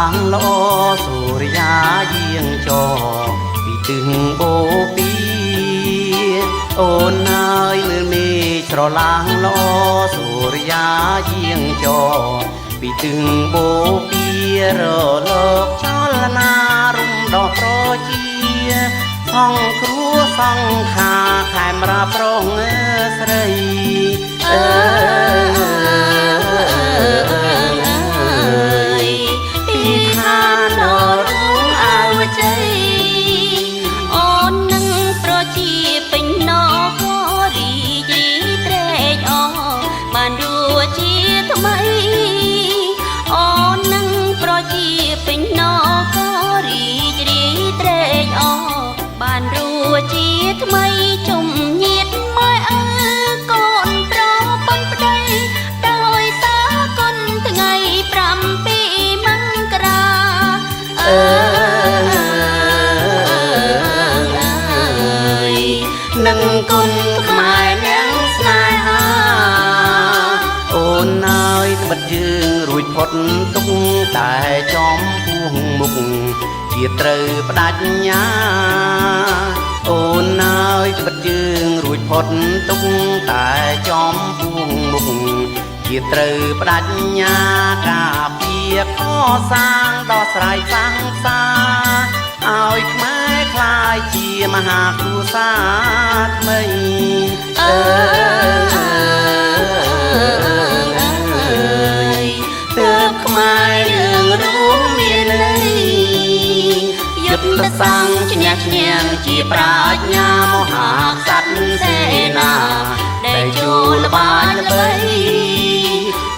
ងល្អសូរិយាយាងចរពីទឹងបូពីអូនហើយមើលមេស្រឡាងល្អសូរិយាយាងចរពីទឹងបូពីរលោកចលនារំដោះប្រជាសង្គ្រួសង្ខាខេមរាប្រងស្រីពីឋានរួងអើជ័យអូននឹងប្រជាពេញណក៏រីករាយត្រេកអរបានរួចជាថ្មីអូននឹងប្រជាពេញណក៏រីករាយត្រេកអរបានរួចជាថ្មីជុំញាតម៉ែអើកូនប្រពន្ធប្តីដោយសារគុណថ្ងៃ7មករានឹងគុណខ្មែរនាងស្នេហាអូនហើយត្បិតយើងរួចផុតទុកតែចំពោះមុខជាត្រូវបដិញ្ញាអូនហើយត្បិតយើងរួចផុតទុកតែចំពោះមុខជាត្រូវបដិញ្ញាការពារកសាងដោះស្រាយសង្សារឲ្យខ្មែរคล้ายជាមហាគ្រួសារថ្មីទើបខ្មែរយើងរួមមានន័យយុទ្ធសាស្ត្រឈ្នះឈ្នះជាប្រាជ្ញាមហាក្សត្រសេនាដែលចូលបានល្បី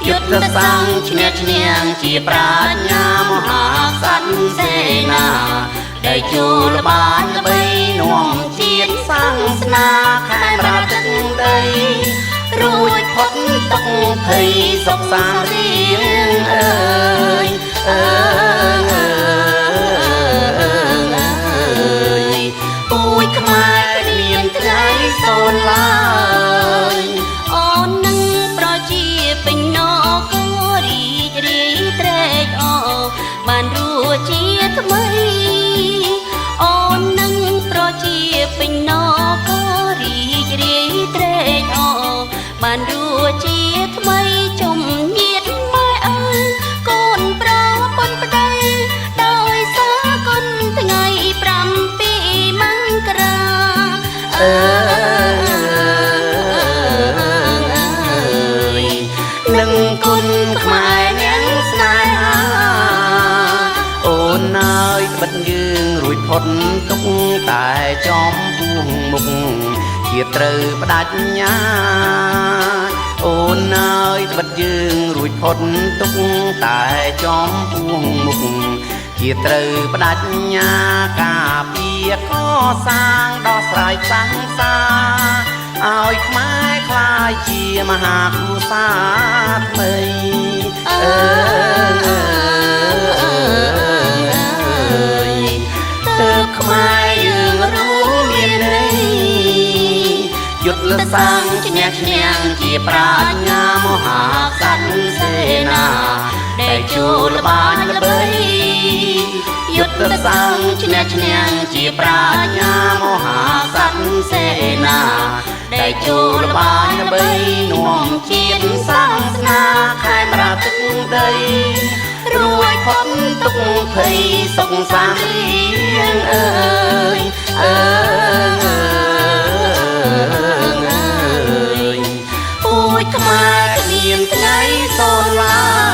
យុទ្ធសាស្ត្រឈ្នះឈ្នះជាប្រាជ្ញាមហាក្សត្រសេនាដែលចូលបានល្បីនាំជាតិសាសនាខេមរាទឹកដីរួចផុតទុកភ័យសុខសាន្តរៀងអើយពូជខ្មែរមានថ្ងៃសូនឡើយអូននឹងប្រជាពេញណក៏រីករាយត្រេកអរបានរួចជាថ្មីអូននឹងប្រជាពេញណក៏រីករាយត្រេកអរបានរួចជាថ្មីជុំញាតម៉ែអើកូនប្រពន្ធប្តីដោយសារគុណថ្ងៃ7មករានឹងគុណខ្មែរនាងស្នេហាអូនហើយត្បិតយើងរួចផុតទុកតែចំពោះមុខជាត្រូវបដិញ្ញាអូនហើយត្បិតយើងរួចផុតទុកតែចំពោះមុខជាត្រូវបដិញ្ញាការពារកសាងដោះស្រាយសង្សារឲ្យខ្មែរคล้ายជាមហាគ្រួសារថ្មីទើបខ្មែរយើងរួមមានន័យយុទ្ធសាស្ត្រឈ្នះឈ្នះជាប្រាជ្ញាមហាក្សត្រសេនាដែលចូលបានល្បីយុទ្ធសាស្ត្រឈ្នះឈ្នះជាប្រាជ្ញាមហាក្សត្រសេនាដែលចូលបានល្បីនាំជាតិសាសនាខេមរាទឹកដីរួចផុតទុកភ័យសុខសាន្តរៀងអើយពូជខ្មែរមានថ្ងៃសូនឡើយ